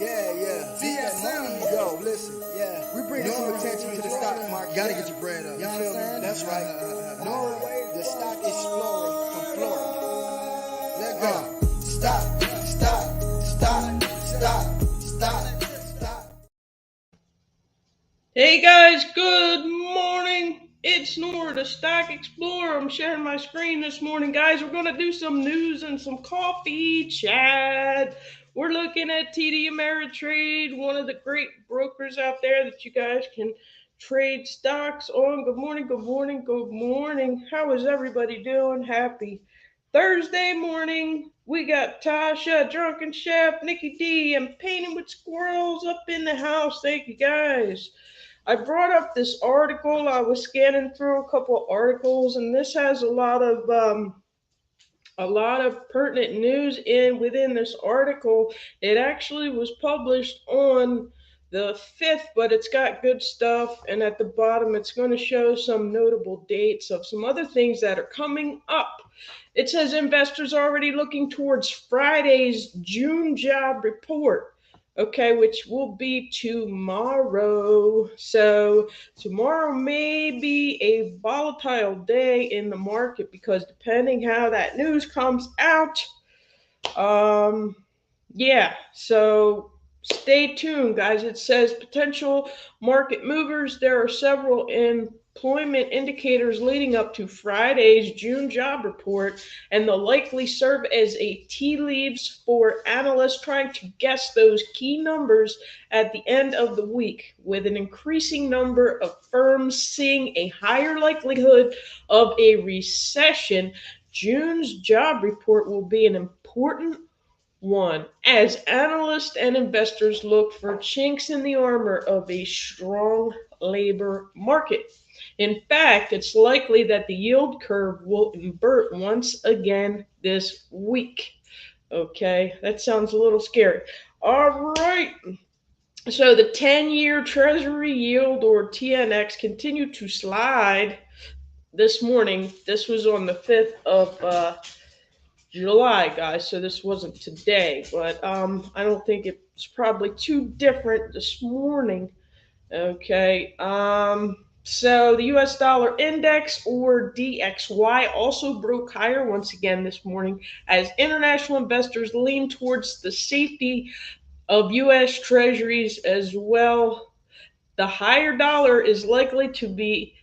Yeah. DSM. Yo, listen. Yeah. We bring some attention to the stock market. Gotta get your bread up. You understand? That's right. Norway, the stock explorer from Florida. Let go. Stop. Hey guys, good morning. It's Nora, the Stock Explorer. I'm sharing my screen this morning, guys. We're going to do some news and some coffee chat. We're looking at TD Ameritrade, one of the great brokers out there that you guys can trade stocks on. Good morning. How is everybody doing? Happy Thursday morning. We got Tasha, Drunken Chef, Nikki D, and Painting with Squirrels up in the house. Thank you, guys. I brought up this article. I was scanning through a couple of articles, and this has a lot of pertinent news within this article. It actually was published on the 5th, but it's got good stuff. And at the bottom, it's going to show some notable dates of some other things that are coming up. It says investors are already looking towards Friday's June job report. Okay, which will be tomorrow. So tomorrow may be a volatile day in the market because depending how that news comes out, so stay tuned, guys. It says potential market movers. There are several employment indicators leading up to Friday's June job report, and they'll likely serve as a tea leaves for analysts trying to guess those key numbers at the end of the week. With an increasing number of firms seeing a higher likelihood of a recession, June's job report will be an important one, as analysts and investors look for chinks in the armor of a strong labor market. In fact, it's likely that the yield curve will invert once again this week. Okay, that sounds a little scary. All right. So the 10-year Treasury Yield, or TNX, continued to slide this morning. This was on the 5th of July, guys, so this wasn't today, but I don't think it's probably too different this morning. Okay, so the US dollar index, or DXY, also broke higher once again this morning as international investors lean towards the safety of US treasuries as well. The higher dollar is likely to be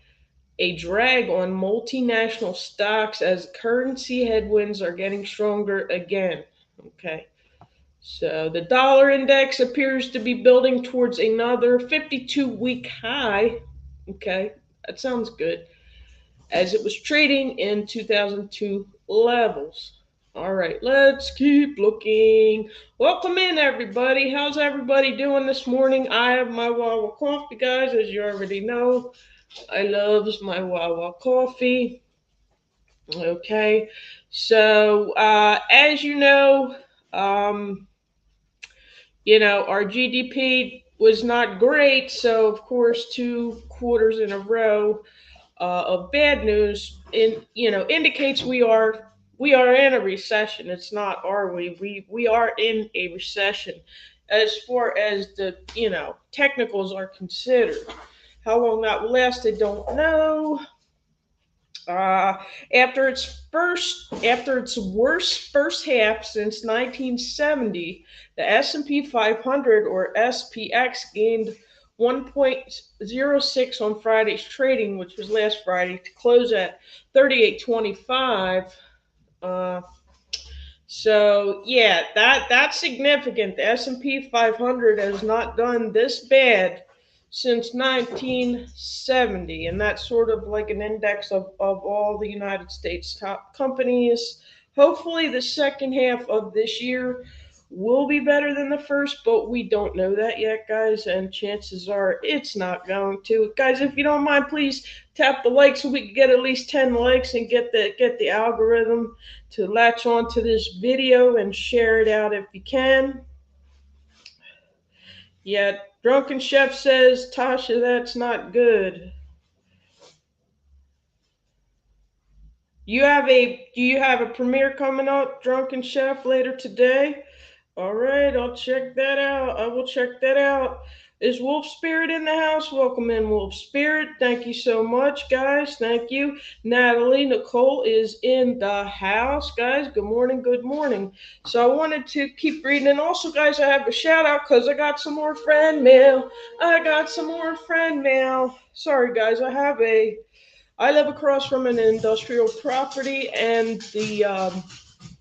a drag on multinational stocks as currency headwinds are getting stronger again. Okay, so the dollar index appears to be building towards another 52-week high. Okay, that sounds good, as it was trading in 2002 levels. All right, let's keep looking. Welcome in, everybody. How's everybody doing this morning? I have my Wawa coffee, guys, as you already know. I love my Wawa coffee. Okay, so as our GDP was not great. So of course, 2 quarters in a row of bad news indicates we are in a recession. It's not are we are in a recession as far as the technicals are considered. How long that will last, I don't know. After its worst first half since 1970, the S&P 500, or SPX, gained 1.06 on Friday's trading, which was last Friday, to close at 38.25. So yeah, that's significant. The S&P 500 has not done this bad since 1970, and that's sort of like an index of all the United States top companies. Hopefully the second half of this year will be better than the first, but we don't know that yet, guys, and chances are it's not going to. Guys, if you don't mind, please tap the like so we can get at least 10 likes and get the algorithm to latch on to this video and share it out if you can. Yeah, Drunken Chef says, Tasha, that's not good. Do you have a premiere coming up, Drunken Chef, later today? All right, I'll check that out. I will check that out. Is Wolf Spirit in the house? Welcome in, Wolf Spirit. Thank you so much, guys. Thank you. Natalie Nicole is in the house, guys. Good morning. Good morning. So I wanted to keep reading. And also, guys, I have a shout out because I got some more friend mail. I got some more friend mail. Sorry, guys. I live across from an industrial property, and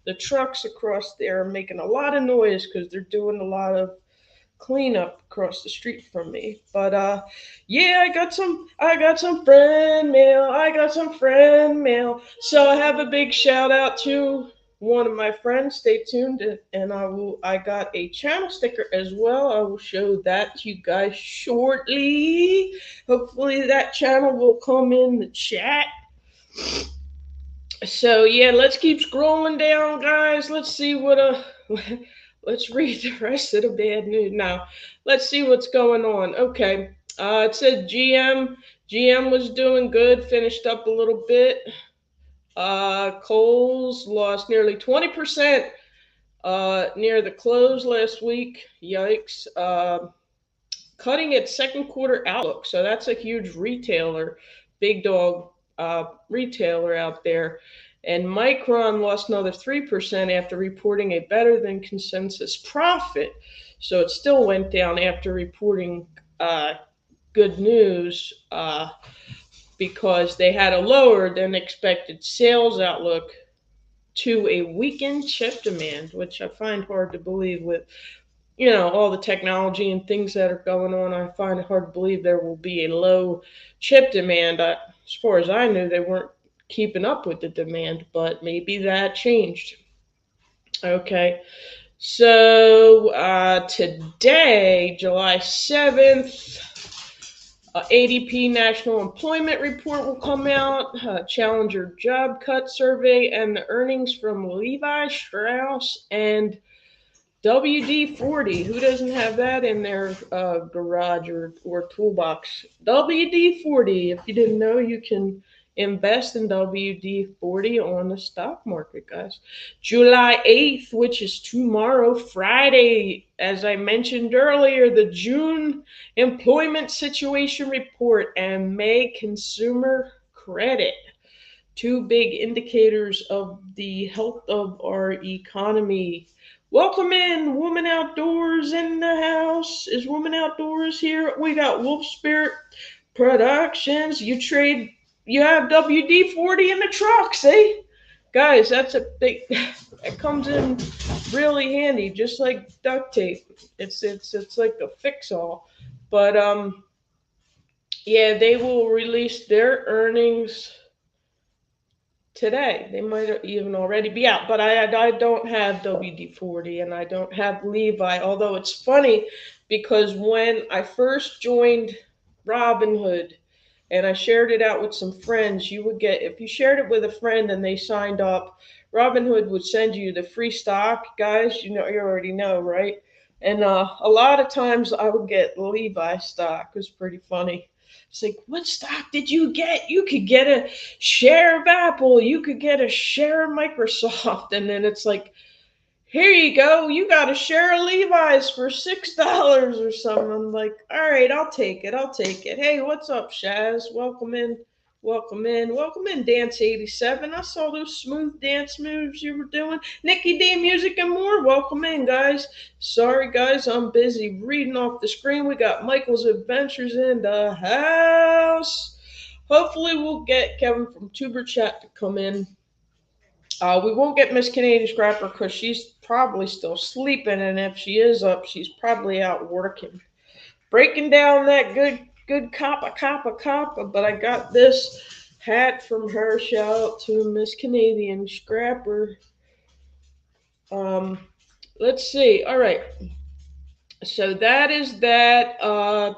the trucks across there are making a lot of noise because they're doing a lot of cleanup across the street from me. But yeah, I got some friend mail. I got some friend mail. So I have a big shout out to one of my friends. Stay tuned, and I got a channel sticker as well. I will show that to you guys shortly. Hopefully that channel will come in the chat. So yeah, let's keep scrolling down, guys. Let's see what let's read the rest of the bad news now. Let's see what's going on. Okay, it said GM was doing good, finished up a little bit. Coles lost nearly 20% near the close last week. Yikes! Cutting its second quarter outlook. So that's a huge retailer, big dog retailer out there. And Micron lost another 3% after reporting a better than consensus profit. So it still went down after reporting good news because they had a lower than expected sales outlook to a weakened chip demand, which I find hard to believe with all the technology and things that are going on. I find it hard to believe there will be a low chip demand. As far as I knew, they weren't keeping up with the demand, but maybe that changed. Okay, so today, July 7th, ADP National Employment Report will come out, Challenger Job Cut Survey, and the earnings from Levi Strauss and WD-40. Who doesn't have that in their garage or toolbox? WD-40. If you didn't know, you can invest in WD-40 on the stock market, guys. July 8th, which is tomorrow, Friday, as I mentioned earlier, the June Employment Situation Report and May Consumer Credit. Two big indicators of the health of our economy. Welcome in, Woman Outdoors in the house. Is Woman Outdoors here? We got Wolf Spirit Productions. You have WD-40 in the truck, see? Guys, that's a big, it comes in really handy, just like duct tape. It's like a fix-all. But yeah, they will release their earnings today. They might even already be out, but I don't have WD-40 and I don't have Levi, although it's funny because when I first joined Robinhood and I shared it out with some friends, you would get, if you shared it with a friend and they signed up, Robinhood would send you the free stock, guys. You already know, right? And a lot of times I would get Levi stock. It was pretty funny. It's like, what stock did you get? You could get a share of Apple. You could get a share of Microsoft. And then it's like, here you go. You got a share of Levi's for $6 or something. I'm like, all right, I'll take it. I'll take it. Hey, what's up, Shaz? Welcome in. Welcome in. Welcome in, Dance 87. I saw those smooth dance moves you were doing. Nikki D Music and more. Welcome in, guys. Sorry, guys, I'm busy reading off the screen. We got Michael's Adventures in the house. Hopefully, we'll get Kevin from Tuber Chat to come in. We won't get Miss Canadian Scrapper because she's probably still sleeping, and if she is up, she's probably out working. Breaking down that good coppa. But I got this hat from her. Shout out to Miss Canadian Scrapper. Let's see. All right. So that is that.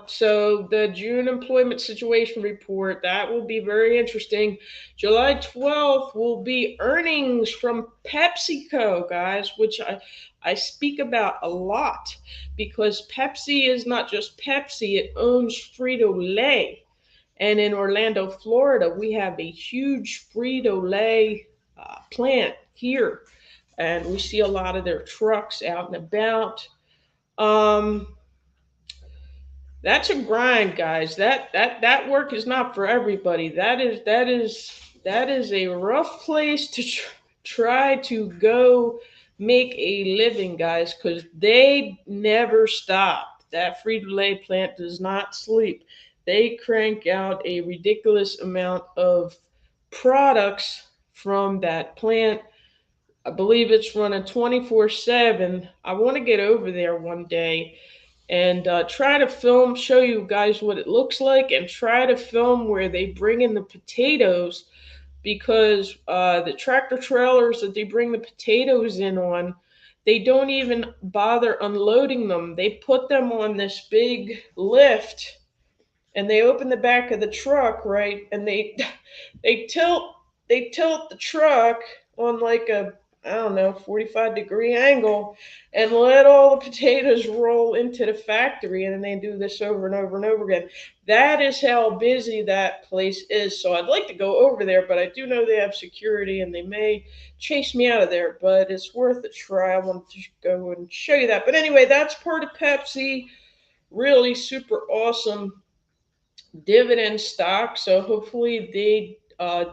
So the June employment situation report, that will be very interesting. July 12th will be earnings from Pepsico, guys, which I speak about a lot because Pepsi is not just Pepsi, it owns Frito-Lay. And in Orlando, Florida, we have a huge Frito-Lay plant here. and we see a lot of their trucks out and about. Um, that's a grind, guys. That work is not for everybody. That is a rough place to try to go make a living, guys, because they never stop. That Frito-Lay plant does not sleep. They crank out a ridiculous amount of products from that plant. I believe it's running 24/7. I want to get over there one day and try to film, show you guys what it looks like, and try to film where they bring in the potatoes, because the tractor trailers that they bring the potatoes in on, they don't even bother unloading them. They put them on this big lift and they open the back of the truck, right? And they tilt they tilt the truck on like a, I don't know, 45-degree angle, and let all the potatoes roll into the factory, and then they do this over and over and over again. That is how busy that place is. So I'd like to go over there, but I do know they have security and they may chase me out of there, but it's worth a try. I wanted to go and show you that. But anyway, that's part of Pepsi. Really super awesome dividend stock. So hopefully they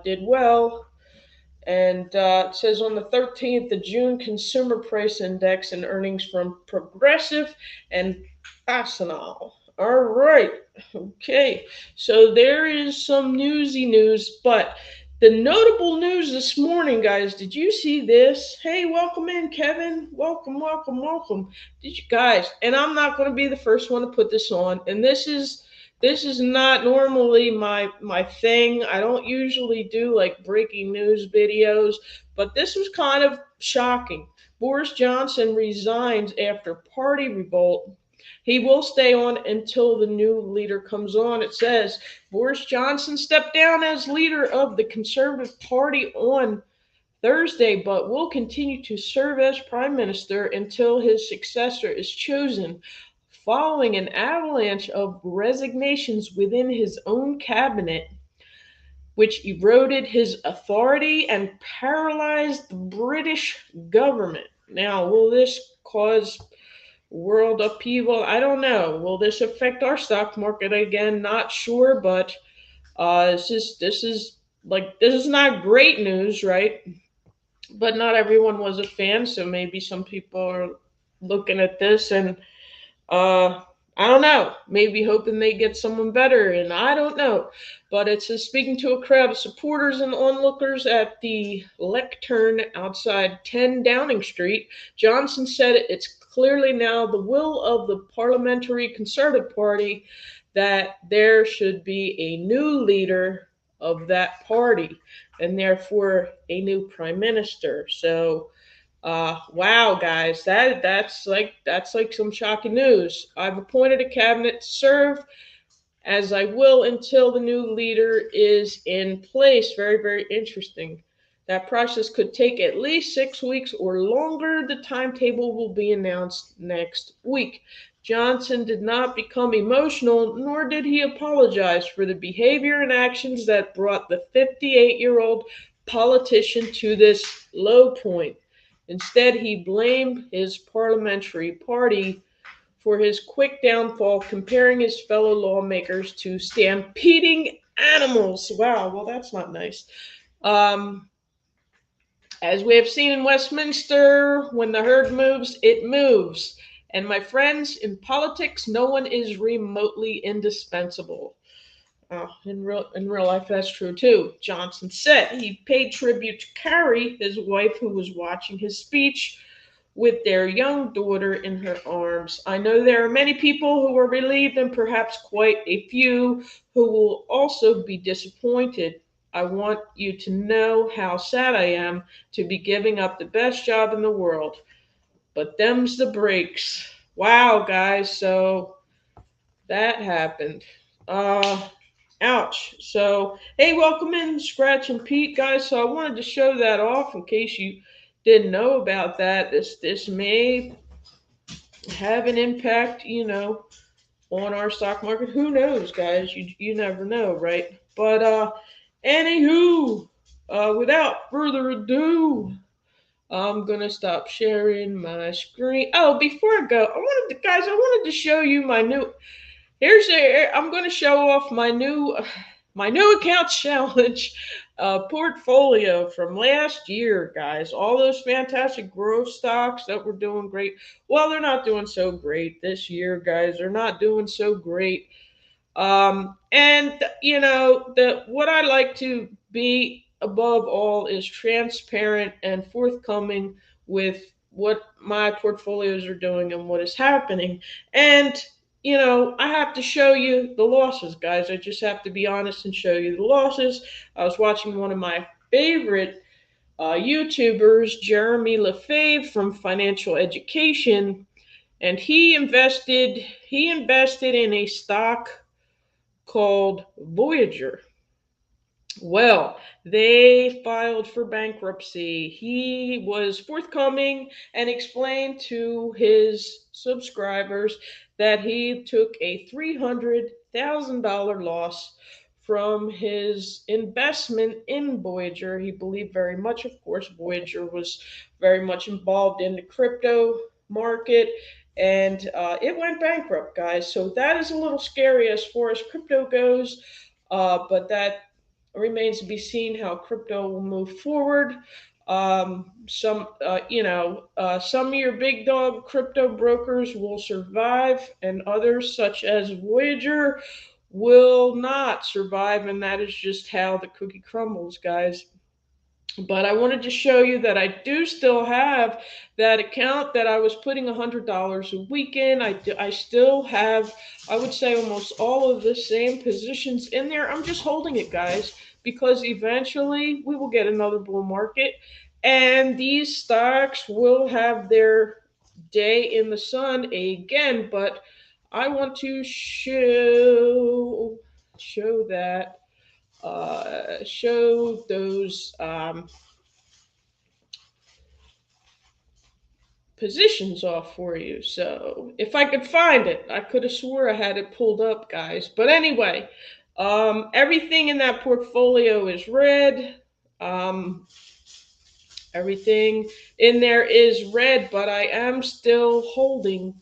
did well. And it says on the 13th of June, consumer price index and earnings from Progressive and Fastenal. All right. Okay. So there is some newsy news, but the notable news this morning, guys, did you see this? Hey, welcome in, Kevin. Welcome, welcome, welcome. Did you guys? And I'm not going to be the first one to put this on. And this is not normally my thing. I don't usually do like breaking news videos, but this was kind of shocking. Boris Johnson resigns after party revolt. He will stay on until the new leader comes on. It says Boris Johnson stepped down as leader of the Conservative Party on Thursday, but will continue to serve as prime minister until his successor is chosen, following an avalanche of resignations within his own cabinet, which eroded his authority and paralyzed the British government. Now, will this cause world upheaval? I don't know. Will this affect our stock market again? Not sure, but this is not great news, right? But not everyone was a fan, so maybe some people are looking at this and uh, I don't know. Maybe hoping they get someone better, and I don't know. But it says speaking to a crowd of supporters and onlookers at the lectern outside 10 Downing Street, Johnson said it's clearly now the will of the Parliamentary Conservative Party that there should be a new leader of that party, and therefore a new prime minister. So wow, guys, that's like some shocking news. I've appointed a cabinet to serve as I will until the new leader is in place. Very, very interesting. That process could take at least 6 weeks or longer. The timetable will be announced next week. Johnson did not become emotional, nor did he apologize for the behavior and actions that brought the 58-year-old politician to this low point. Instead, he blamed his parliamentary party for his quick downfall, comparing his fellow lawmakers to stampeding animals. Wow, well, that's not nice. Um, as we have seen in Westminster, when the herd moves, it moves. And my friends, in politics, no one is remotely indispensable. In real life, that's true too. Johnson said he paid tribute to Carrie, his wife, who was watching his speech with their young daughter in her arms. I know there are many people who are relieved and perhaps quite a few who will also be disappointed. I want you to know how sad I am to be giving up the best job in the world. But them's the breaks. Wow, guys, so that happened. Uh Ouch. So, hey, welcome in, Scratch and Pete, guys. So I wanted to show that off in case you didn't know about that. This may have an impact, on our stock market. Who knows, guys? You never know, right? But anywho, without further ado, I'm gonna stop sharing my screen. Oh, before I go, I wanted to show you my new. I'm gonna show off my new account challenge portfolio from last year, guys. All those fantastic growth stocks that were doing great. Well, they're not doing so great this year, guys. They're not doing so great. And the what I like to be above all is transparent and forthcoming with what my portfolios are doing and what is happening. And I have to show you the losses, guys. I just have to be honest and show you the losses. I was watching one of my favorite YouTubers, Jeremy Lefebvre from Financial Education, and he invested in a stock called Voyager. Well, they filed for bankruptcy. He was forthcoming and explained to his subscribers that he took a $300,000 loss from his investment in Voyager. He believed very much, of course, Voyager was very much involved in the crypto market, and it went bankrupt, guys. So that is a little scary as far as crypto goes, but that remains to be seen how crypto will move forward. Some of your big dog crypto brokers will survive, and others, such as Voyager, will not survive, and that is just how the cookie crumbles, guys. But I wanted to show you that I do still have that account that I was putting $100 a week in. I still have, I would say, almost all of the same positions in there. I'm just holding it, guys, because eventually we will get another bull market, and these stocks will have their day in the sun again. But I want to show that show those positions off for you. So if I could find it, I could have swore I had it pulled up, guys. But anyway, everything in that portfolio is red. Um, Everything in there is red, but I am still holding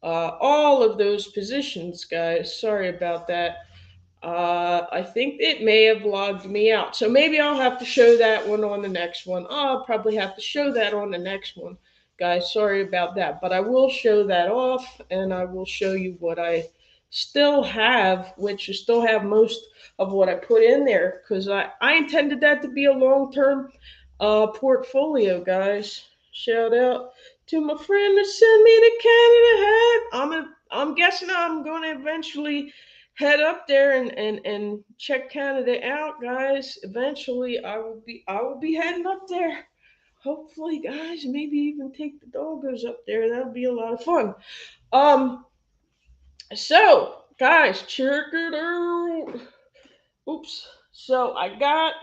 all of those positions, guys. Sorry about that. I think it may have logged me out. So maybe I'll have to show that one on the next one. I'll probably have to show that on the next one. Guys, sorry about that. But I will show that off, and I will show you what I still have, which I still have most of what I put in there, because I intended that to be a long-term portfolio, guys. Shout out to my friend that sent me the Canada hat. I'm guessing I'm going to eventually head up there and check Canada out, guys. Eventually, I will be heading up there. Hopefully, guys, maybe even take the doggos up there. That'll be a lot of fun. Um, so guys, check it out. Oops. So I got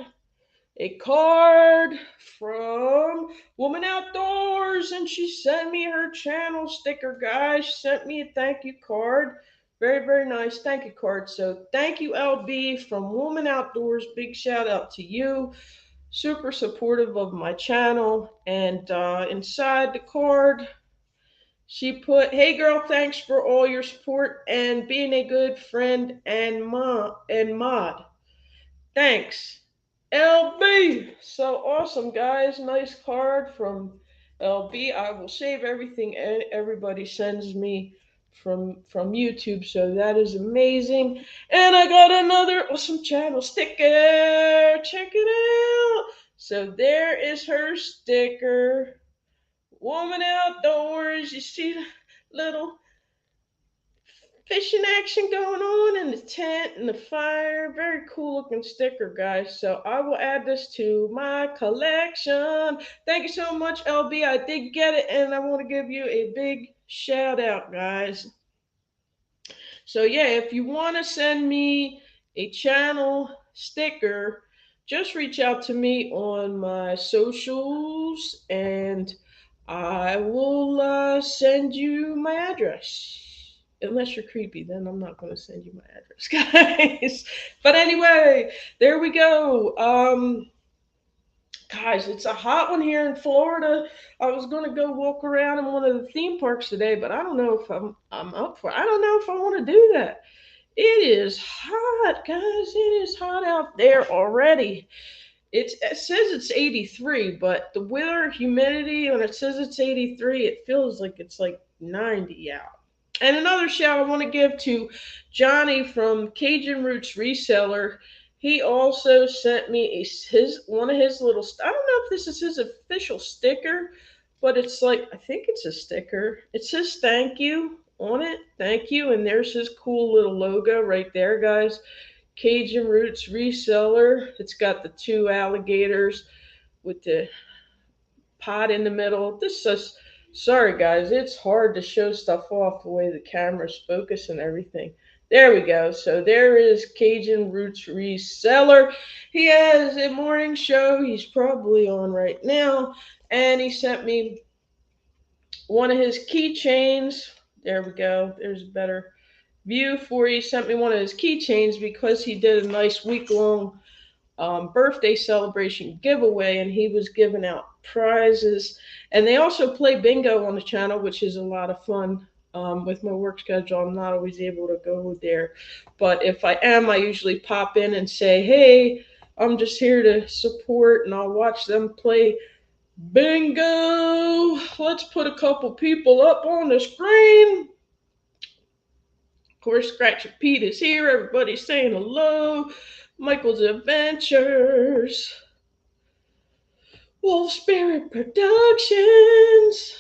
a card from Woman Outdoors, and she sent me her channel sticker, guys. She sent me a thank you card. Very, very nice thank you card. So thank you, LB, from Woman Outdoors. Big shout out to you. Super supportive of my channel. And inside the card, she put, "Hey girl, thanks for all your support and being a good friend and mod. Thanks, LB." So awesome, guys. Nice card from LB. I will save everything everybody sends me from YouTube. So that is amazing. And I got another awesome channel sticker. Check it out. So there is her sticker. Woman Outdoors. You see the little fishing action going on in the tent and the fire. Very cool looking sticker, guys. So I will add this to my collection. Thank you so much, LB. I did get it, and I want to give you a big shout out, guys. So yeah, if you want to send me a channel sticker, just reach out to me on my socials, and I will send you my address. Unless you're creepy, then I'm not going to send you my address, guys. But anyway, there we go. Guys, it's a hot one here in Florida. I was gonna go walk around in one of the theme parks today, but I don't know if I'm up for it. I don't know if I want to do that. It is hot, guys. It is hot out there already. It says it's 83, but the weather humidity when it says it's 83, it feels like it's like 90 out. And another shout I want to give to Johnny from Cajun Roots Reseller. He also sent me his one of his little. I don't know if this is his official sticker, but it's like I think it's a sticker. It says "Thank you" on it. Thank you, and there's his cool little logo right there, guys. Cajun Roots Reseller. It's got the two alligators with the pot in the middle. This is sorry guys, it's hard to show stuff off the way the camera's focused and everything. There we go. So there is Cajun Roots Reseller. He has a morning show. He's probably on right now. And he sent me one of his keychains. There we go. There's a better view for you. He sent me one of his keychains because he did a nice week-long birthday celebration giveaway, and he was giving out prizes. And they also play bingo on the channel, which is a lot of fun. With my work schedule, I'm not always able to go there, but if I am, I usually pop in and say, "Hey, I'm just here to support," and I'll watch them play bingo. Let's put a couple people up on the screen. Of course, Scratchy Pete is here. Everybody's saying hello. Michael's Adventures. Wolf Spirit Productions.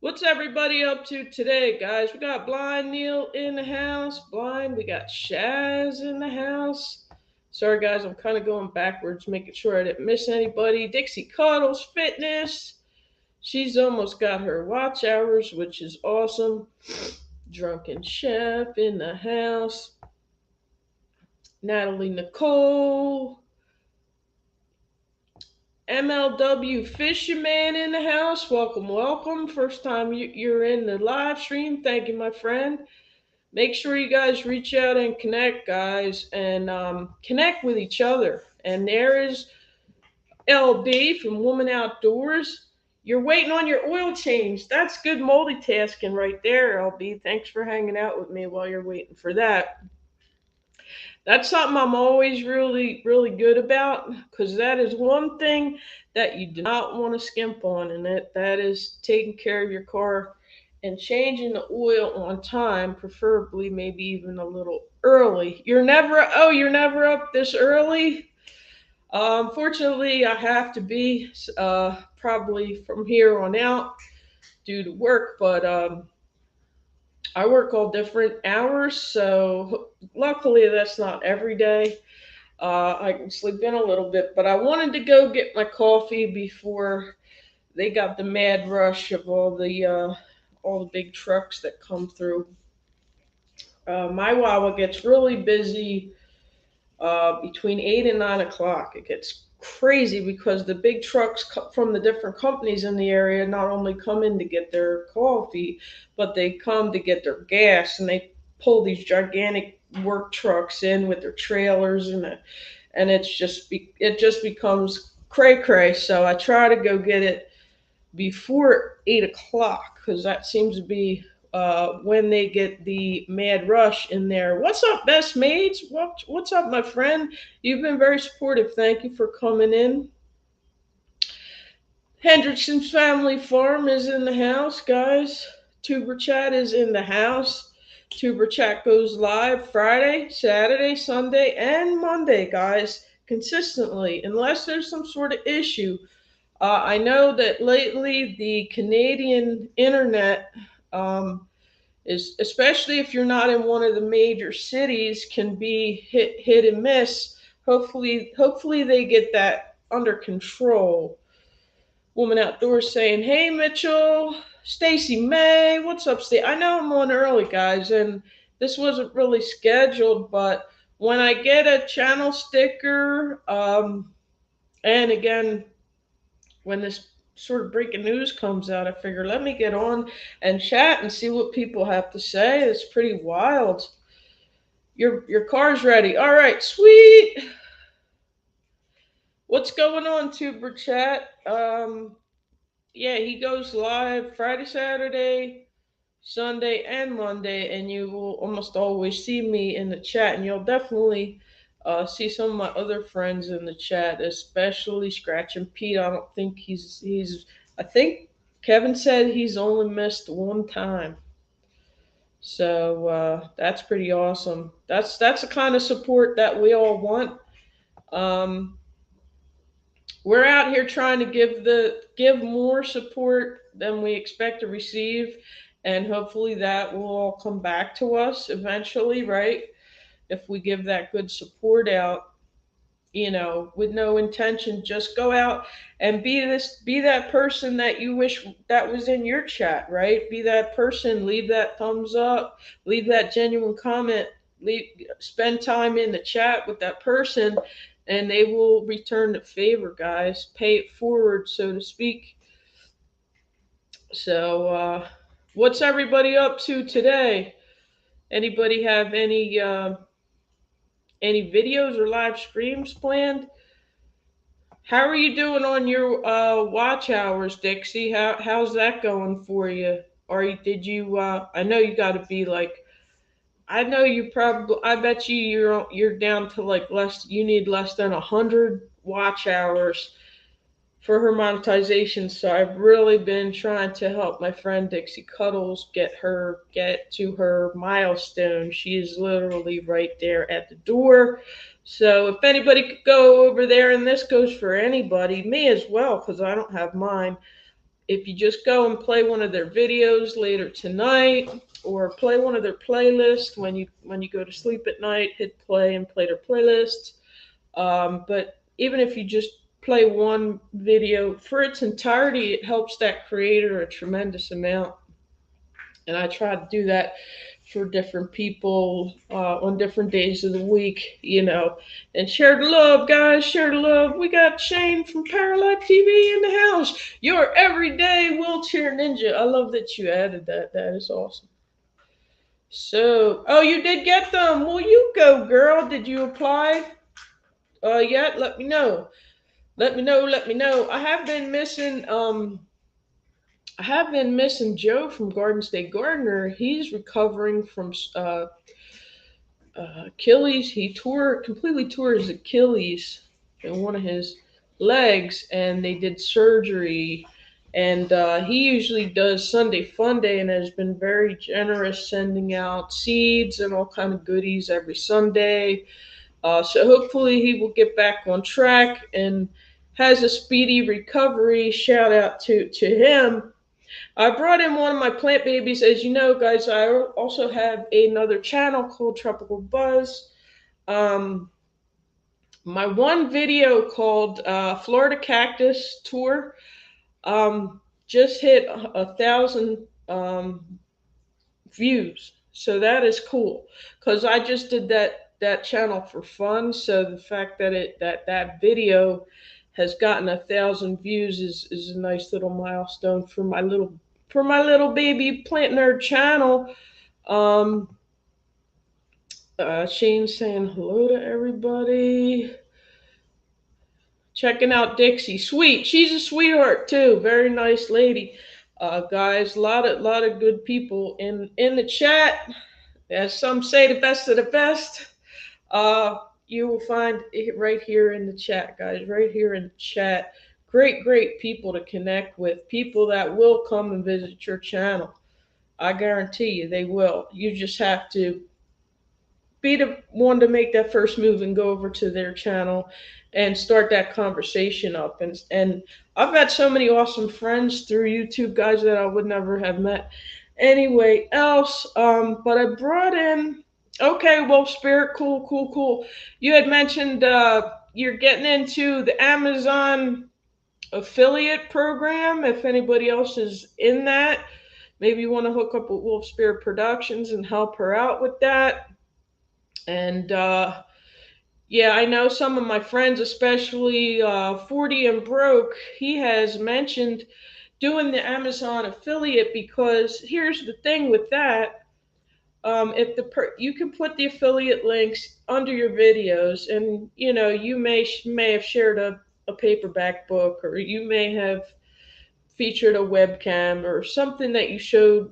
What's everybody up to today, guys? We got Blind Neil in the house. Blind. We got Shaz in the house. Sorry, guys. I'm kind of going backwards, making sure I didn't miss anybody. Dixie Cuddles Fitness. She's almost got her watch hours, which is awesome. Drunken Chef in the house. Natalie Nicole. MLW Fisherman in the house. Welcome, welcome. First time you're in the live stream. Thank you, my friend. Make sure you guys reach out and connect, guys, and connect with each other. And there is LB from Woman Outdoors. You're waiting on your oil change. That's good multitasking right there, LB. Thanks for hanging out with me while you're waiting for that. That's something I'm always really, really good about, because that is one thing that you do not want to skimp on, and that is taking care of your car and changing the oil on time, preferably maybe even a little early. You're never up this early. Unfortunately, I have to be probably from here on out due to work, but I work all different hours, so luckily that's not every day. I can sleep in a little bit, but I wanted to go get my coffee before they got the mad rush of all the big trucks that come through. My Wawa gets really busy between 8 and 9 o'clock. It gets crazy because the big trucks from the different companies in the area not only come in to get their coffee, but they come to get their gas, and they pull these gigantic work trucks in with their trailers, and it just becomes cray cray. So I try to go get it before 8 o'clock, because that seems to be when they get the mad rush in there. What's up, best mates? What's up, my friend? You've been very supportive. Thank you for coming in. Hendrickson's Family Farm is in the house, guys. Tuber Chat is in the house. Tuber Chat goes live Friday, Saturday, Sunday, and Monday, guys, consistently, unless there's some sort of issue. I know that lately the Canadian internet is, especially if you're not in one of the major cities, can be hit and miss. Hopefully they get that under control. Woman Outdoors saying, "Hey Mitchell, Stacy May, what's up, Stacy? I know I'm on early, guys, and this wasn't really scheduled, but when I get a channel sticker, and again, when this sort of breaking news comes out, I figure let me get on and chat and see what people have to say. It's pretty wild. Your car's ready. All right, sweet. What's going on, Tuber Chat? Yeah, he goes live Friday, Saturday, Sunday, and Monday, and you will almost always see me in the chat, and you'll definitely see some of my other friends in the chat, especially Scratch and Pete. I don't think he's. I think Kevin said he's only missed one time, so that's pretty awesome. That's the kind of support that we all want. Um, we're out here trying to give more support than we expect to receive, and hopefully that will all come back to us eventually, right? If we give that good support out, with no intention, just go out and be that person that you wish that was in your chat, right? Be that person, leave that thumbs up, leave that genuine comment, spend time in the chat with that person, and they will return the favor, guys. Pay it forward, so to speak. So what's everybody up to today? Anybody have any videos or live streams planned? How are you doing on your watch hours, Dixie? How's that going for you? Or did you? I know you got to be like. I know you probably. I bet you're down to like less. You need less than 100 watch hours for her monetization. So I've really been trying to help my friend Dixie Cuddles get to her milestone. She is literally right there at the door. So if anybody could go over there, and this goes for anybody, me as well, because I don't have mine. If you just go and play one of their videos later tonight, or play one of their playlists when you go to sleep at night, hit play and play their playlist. But even if you just play one video for its entirety, it helps that creator a tremendous amount. And I try to do that for different people on different days of the week. And share the love, guys. Share the love. We got Shane from Paralife TV in the house. Your everyday wheelchair ninja. I love that you added that. That is awesome. So, oh, you did get them. Well, you go, girl. Did you apply? Yet? Let me know. Let me know. Let me know. I have been missing Joe from Garden State Gardener. He's recovering from Achilles. He completely tore his Achilles in one of his legs, and they did surgery. And he usually does Sunday Fun Day, and has been very generous, sending out seeds and all kind of goodies every Sunday. So hopefully he will get back on track and has a speedy recovery. Shout out to him. I brought in one of my plant babies. As you know, guys, I also have another channel called Tropical Buzz. Um, my one video called Florida Cactus Tour just hit 1,000 views. So that is cool, because I just did that channel for fun. So the fact that that video has gotten 1,000 views is a nice little milestone for my little baby plant nerd channel. Um, Shane's saying hello to everybody. Checking out Dixie. Sweet. She's a sweetheart too. Very nice lady. Guys, lot of good people in the chat. As some say, the best of the best. You will find it right here in the chat, guys. Right here in the chat. Great people to connect with. People that will come and visit your channel. I guarantee you they will. You just have to be the one to make that first move and go over to their channel and start that conversation up. And I've got so many awesome friends through YouTube, guys, that I would never have met anyway else. But I brought in, okay, Wolf Spirit, cool. You had mentioned you're getting into the Amazon affiliate program. If anybody else is in that, maybe you want to hook up with Wolf Spirit Productions and help her out with that. And yeah, I know some of my friends, especially 40 and Broke, he has mentioned doing the Amazon affiliate, because here's the thing with that. If you can put the affiliate links under your videos, and you may have shared a paperback book, or you may have featured a webcam or something that you showed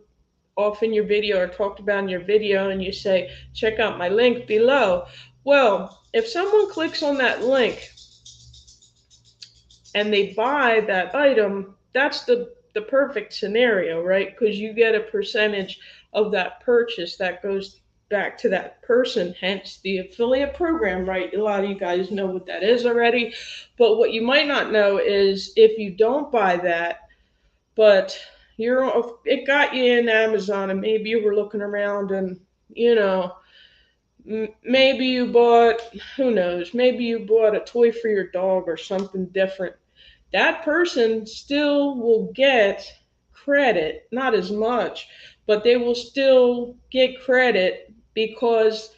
off in your video or talked about in your video, and you say, check out my link below. Well, if someone clicks on that link and they buy that item, that's the perfect scenario, right? Because you get a percentage of that purchase that goes back to that person, hence the affiliate program, right? A lot of you guys know what that is already. But what you might not know is if you don't buy that, but it got you in Amazon, and maybe you were looking around and, you know, maybe you bought, who knows, maybe you bought a toy for your dog or something different. That person still will get credit, not as much, but they will still get credit because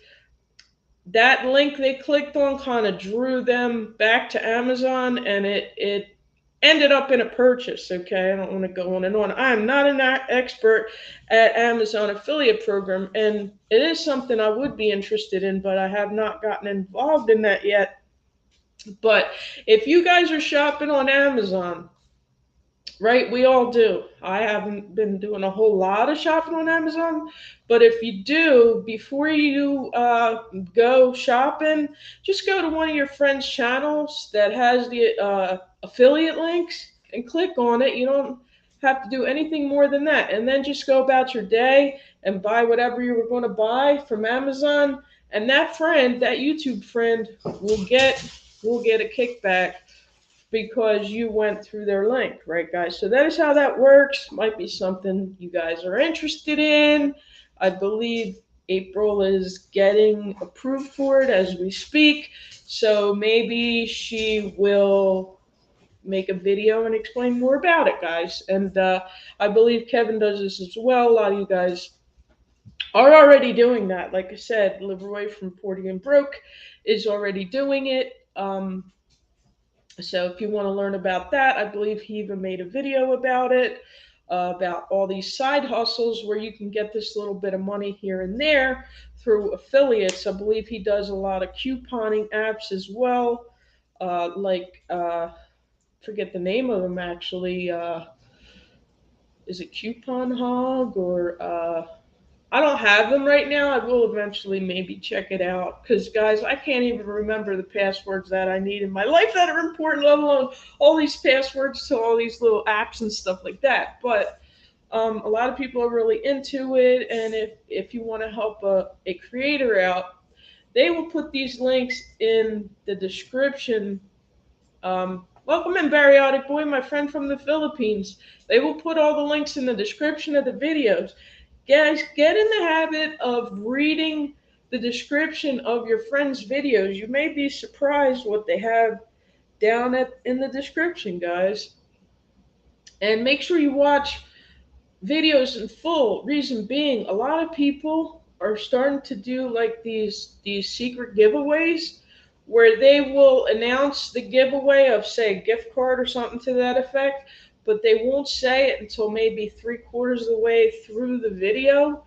that link they clicked on kind of drew them back to Amazon, and it ended up in a purchase. Okay, I don't want to go on and on. I'm not an expert at Amazon affiliate program, and it is something I would be interested in, but I have not gotten involved in that yet. But if you guys are shopping on Amazon, right, we all do. I haven't been doing a whole lot of shopping on Amazon, but if you do, before you go shopping, just go to one of your friends' channels that has the affiliate links and click on it. You don't have to do anything more than that. And then just go about your day and buy whatever you were going to buy from Amazon. And that friend, that YouTube friend, will get a kickback because you went through their link, right, guys? So that is how that works. Might be something you guys are interested in. I believe April is getting approved for it as we speak. So maybe she will make a video and explain more about it, guys. And I believe Kevin does this as well. A lot of you guys are already doing that. Like I said, Leroy from Porty and Broke is already doing it. So if you want to learn about that, I believe he even made a video about it, about all these side hustles where you can get this little bit of money here and there through affiliates. I believe he does a lot of couponing apps as well, forget the name of them actually. Is it Coupon Hog or I don't have them right now. I will eventually maybe check it out because, guys, I can't even remember the passwords that I need in my life that are important, let alone all these passwords to all these little apps and stuff like that. But a lot of people are really into it, and if you want to help a creator out, they will put these links in the description. Welcome in, Bariotic Boy, my friend from the Philippines. They will put all the links in the description of the videos. Guys, get in the habit of reading the description of your friends' videos. You may be surprised what they have down in the description, guys. And make sure you watch videos in full. Reason being, a lot of people are starting to do like these secret giveaways where they will announce the giveaway of, say, a gift card or something to that effect, but they won't say it until maybe 3/4 of the way through the video.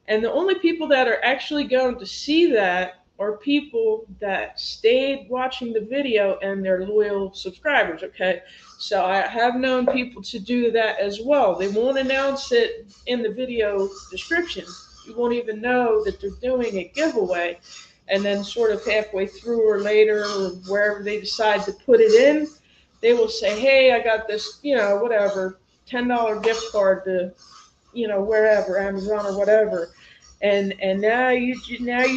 And the only people that are actually going to see that are people that stayed watching the video and they're loyal subscribers, okay? So I have known people to do that as well. They won't announce it in the video description. You won't even know that they're doing a giveaway. And then sort of halfway through or later or wherever they decide to put it in, they will say, hey, I got this, whatever, $10 gift card to, wherever, Amazon or whatever. And now you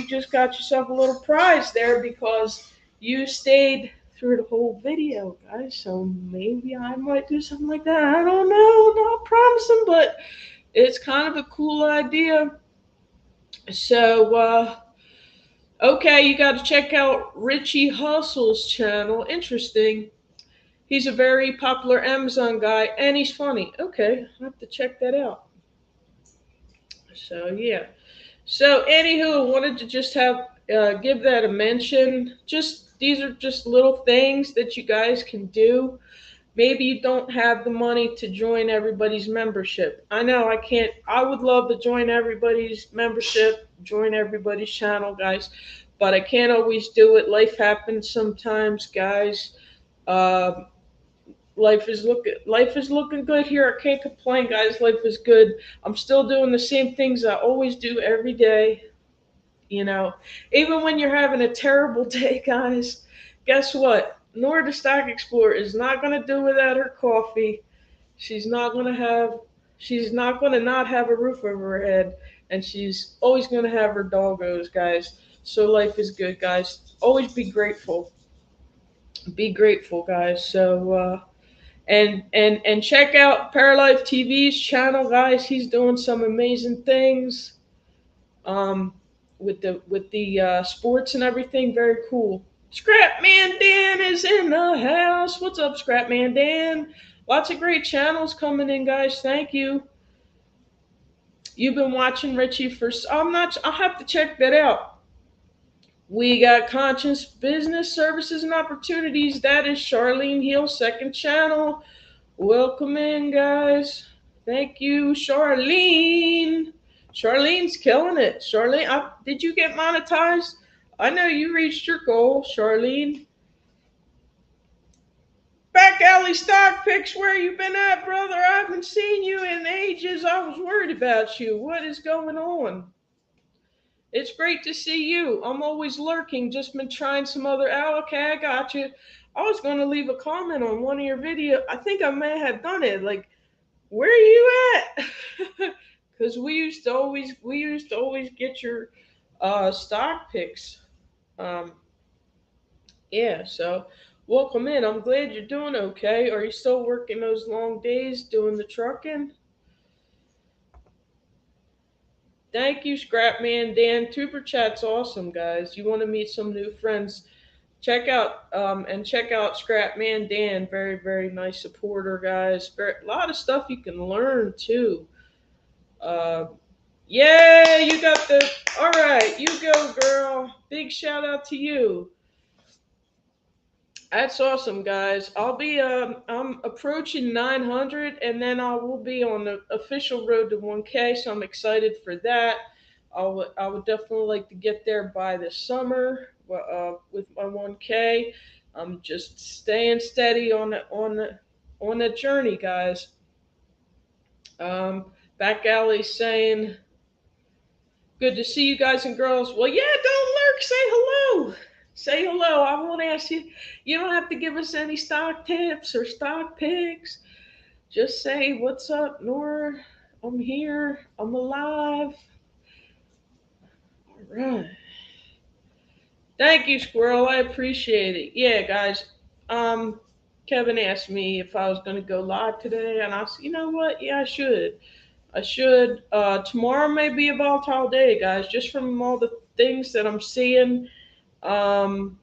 just got yourself a little prize there because you stayed through the whole video, guys. So maybe I might do something like that. I don't know, not promising, but it's kind of a cool idea. So, okay, you got to check out Richie Hustle's channel. Interesting. He's a very popular Amazon guy, and he's funny. Okay, I have to check that out. So, yeah. So, anywho, I wanted to just give that a mention. These are just little things that you guys can do. Maybe you don't have the money to join everybody's membership. I know I can't. I would love to join everybody's membership, join everybody's channel, guys, but I can't always do it. Life happens sometimes, guys. Uh, life is looking good here. I can't complain, guys. Life is good. I'm still doing the same things I always do every day. You know, even when you're having a terrible day, guys, guess what? Nora the Stock Explorer is not going to do without her coffee. She's not going to have, she's not going to not have a roof over her head, and she's always going to have her doggos, guys. So life is good, guys. Always be grateful. Be grateful, guys. And check out Paralife TV's channel, guys. He's doing some amazing things. Um, with the sports and everything. Very cool. Scrapman Dan is in the house. What's up, Scrapman Dan? Lots of great channels coming in, guys. Thank you. You've been watching Richie for. I'm not. I'll have to check that out. We got Conscious Business Services and Opportunities. That is Charlene Hill's second channel. Welcome in, guys. Thank you, Charlene. Charlene's killing it. Charlene, did you get monetized? I know you reached your goal, Charlene. Back alley stock picks, where you been at, brother? I haven't seen you in ages. I was worried about you. What is going on? It's great to see you. I'm always lurking. Just been trying some other. Oh, okay, I got you. I was going to leave a comment on one of your videos. I think I may have done it. Like, where are you at? Because we used to always get your stock picks. Um, yeah, so welcome in. I'm glad you're doing okay. Are you still working those long days doing the trucking? Thank you, Scrapman Dan. Tuber Chat's awesome, guys. You want to meet some new friends? Check out Scrapman Dan. Very, very nice supporter, guys. A lot of stuff you can learn too. Uh, yeah, you got the. All right, you go, girl. Big shout out to you. That's awesome, guys. I'm approaching 900, and then I will be on the official road to 1K. So I'm excited for that. I would definitely like to get there by the summer with my 1K. I'm just staying steady on the journey, guys. Back alley saying good to see you guys and girls. Well, yeah, don't lurk. Say hello. Say hello. I won't ask you. You don't have to give us any stock tips or stock picks. Just say, what's up, Nora? I'm here. I'm alive. All right. Thank you, Squirrel. I appreciate it. Yeah, guys. Um, Kevin asked me if I was going to go live today, and I said, you know what? Yeah, I should. I should. Tomorrow may be a volatile day, guys, just from all the things that I'm seeing. Um,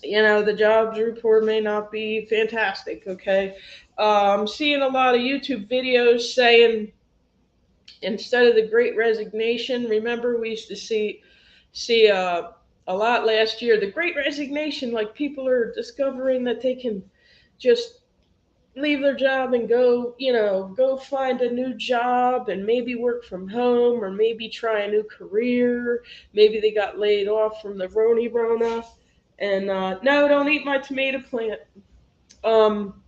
the jobs report may not be fantastic, okay? I'm seeing a lot of YouTube videos saying instead of the great resignation, remember we used to see a lot last year, the great resignation, like people are discovering that they can just leave their job and go find a new job and maybe work from home or maybe try a new career. Maybe they got laid off from the Rona. And no, don't eat my tomato plant. Um,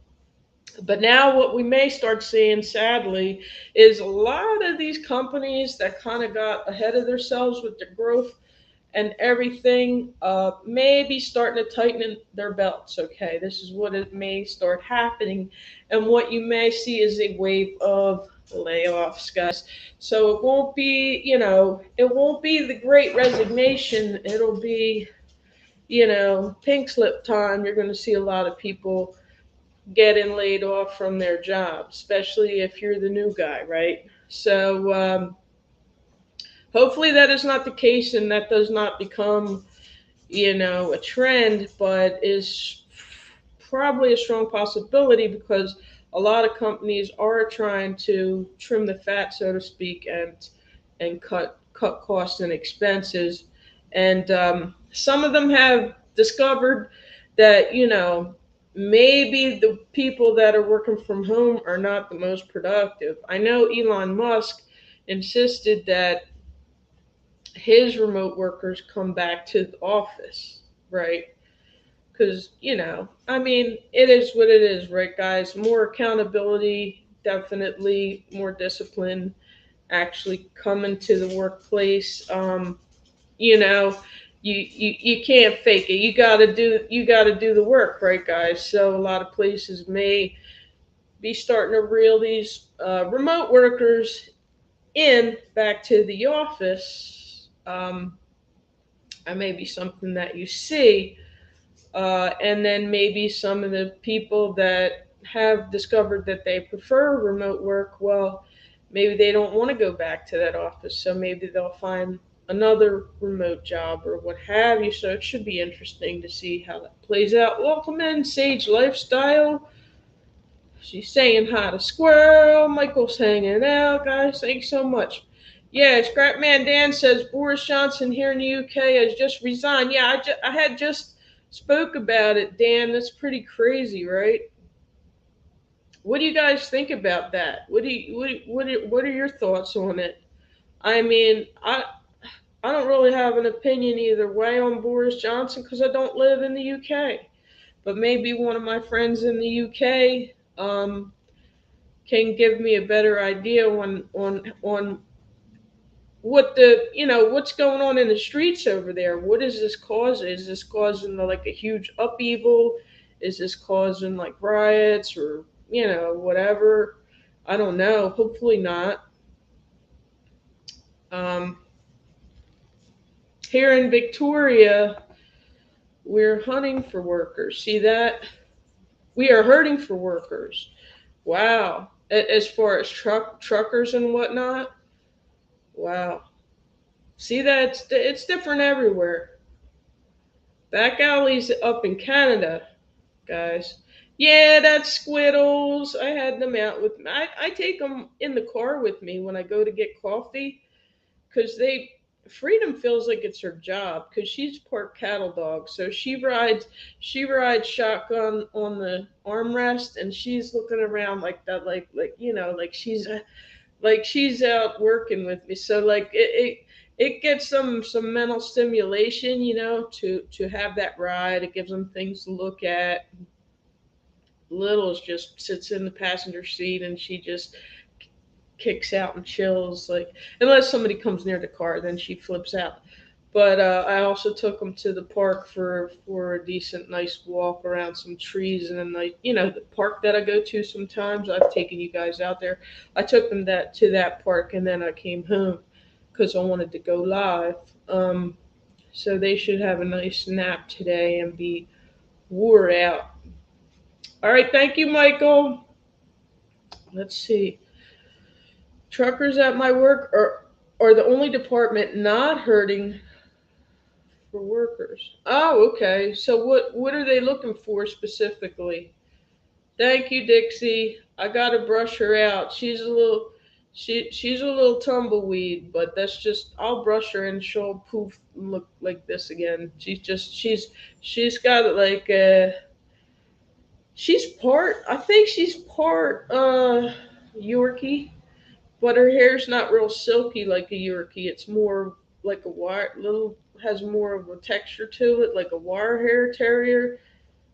but now what we may start seeing, sadly, is a lot of these companies that kind of got ahead of themselves with their growth and everything may be starting to tighten their belts. Okay, this is what it may start happening, and what you may see is a wave of layoffs, guys. So it won't be the great resignation. It'll be, pink slip time. You're going to see a lot of people getting laid off from their job, especially if you're the new guy, right? So hopefully that is not the case and that does not become a trend, but is probably a strong possibility because a lot of companies are trying to trim the fat, so to speak, and cut costs and expenses. And some of them have discovered that maybe the people that are working from home are not the most productive. I know Elon Musk insisted that his remote workers come back to the office, right? because I mean, it is what it is, right, guys? More accountability, definitely more discipline, actually coming to the workplace. You know, you can't fake it. You got to do the work, right, guys? So a lot of places may be starting to reel these remote workers in back to the office. That may be something that you see. And then maybe some of the people that have discovered that they prefer remote work, well, maybe they don't want to go back to that office. So maybe they'll find another remote job or what have you. So it should be interesting to see how that plays out. Welcome in, Sage Lifestyle. She's saying hi to Squirrel. Michael's hanging out, guys. Thanks so much. Yeah, Scrapman Dan says Boris Johnson here in the UK has just resigned. Yeah, I had just spoke about it, Dan. That's pretty crazy, right? What do you guys think about that? What are your thoughts on it? I mean, I don't really have an opinion either way on Boris Johnson because I don't live in the UK. But maybe one of my friends in the UK can give me a better idea on what's going on in the streets over there. What is this causing? Is this causing like a huge upheaval? Is this causing like riots or whatever? I don't know. Hopefully not. Um, Here in Victoria, we're hunting for workers. See that? We are hurting for workers. Wow. As far as truckers and whatnot. Wow. See that it's different everywhere. Back alleys up in Canada, guys. Yeah, that's squiddles. I had them out with me. I take them in the car with me when I go to get coffee because Freedom feels like it's her job because she's part cattle dog. So she rides shotgun on the armrest and she's looking around like that, like she's out working with me. So like it gets some mental stimulation, to have that ride. It gives them things to look at. Littles just sits in the passenger seat and she just kicks out and chills, like unless somebody comes near the car, then she flips out. But I also took them to the park for a decent, nice walk around some trees, and then the park that I go to sometimes. I've taken you guys out there. I took them to that park, and then I came home because I wanted to go live. So they should have a nice nap today and be wore out. All right, thank you, Michael. Let's see. Truckers at my work are the only department not hurting for workers. Oh, okay. So what are they looking for specifically? Thank you, Dixie. I gotta brush her out. She's a little tumbleweed, but that's just I'll brush her and she'll poof and look like this again. She's got like I think she's part Yorkie, but her hair's not real silky like a Yorkie. It's more like a wire, little has more of a texture to it, like a wire hair terrier.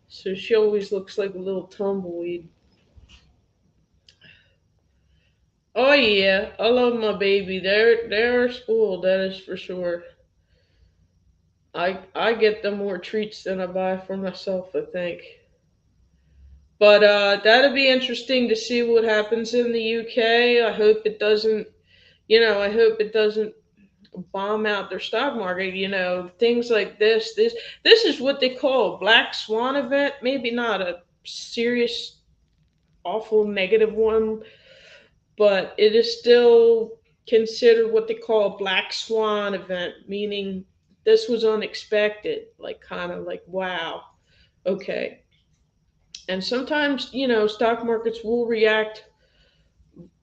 So she always looks like a little tumbleweed. Oh yeah, I love my baby. They're spoiled, that is for sure. I get them more treats than I buy for myself, I think. But that'll be interesting to see what happens in the UK. I hope it doesn't. I hope it doesn't bomb out their stock market. Things like this is what they call a black swan event. Maybe not a serious, awful negative one, but it is still considered what they call a black swan event, meaning this was unexpected, like kind of like wow, okay. And sometimes stock markets will react,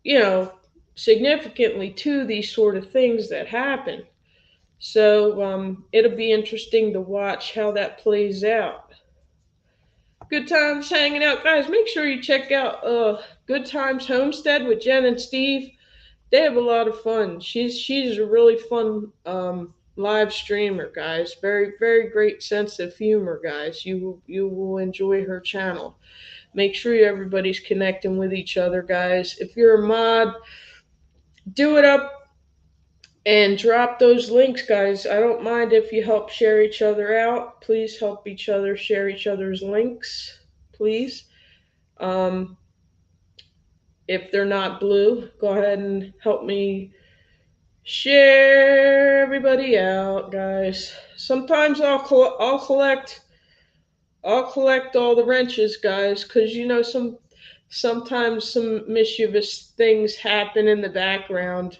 you know significantly to these sort of things that happen. So it'll be interesting to watch how that plays out. Good times hanging out, guys. Make sure you check out Good Times Homestead with Jen and Steve. They have a lot of fun. She's a really fun live streamer, guys. Very, very great sense of humor, guys. You will enjoy her channel. Make sure everybody's connecting with each other, guys. If you're a mod, do it up and drop those links, guys. I don't mind if you help share each other out. Please help each other share each other's links, please. Um, if they're not blue, go ahead and help me share everybody out, guys. Sometimes I'll collect all the wrenches, guys, because sometimes some mischievous things happen in the background,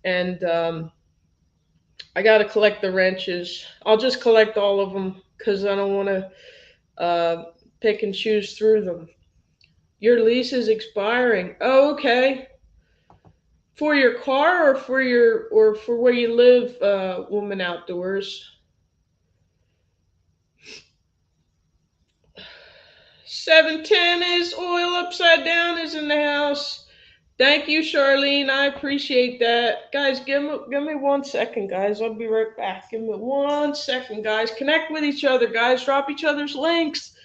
and I gotta collect the wrenches. I'll just collect all of them because I don't want to pick and choose through them. Your lease is expiring. Oh, okay. For your car or for where you live, woman outdoors. 710 is oil upside down is in the house. Thank you, Charlene. I appreciate that. Guys, give me 1 second, guys. I'll be right back. Give me 1 second, guys. Connect with each other, guys. Drop each other's links.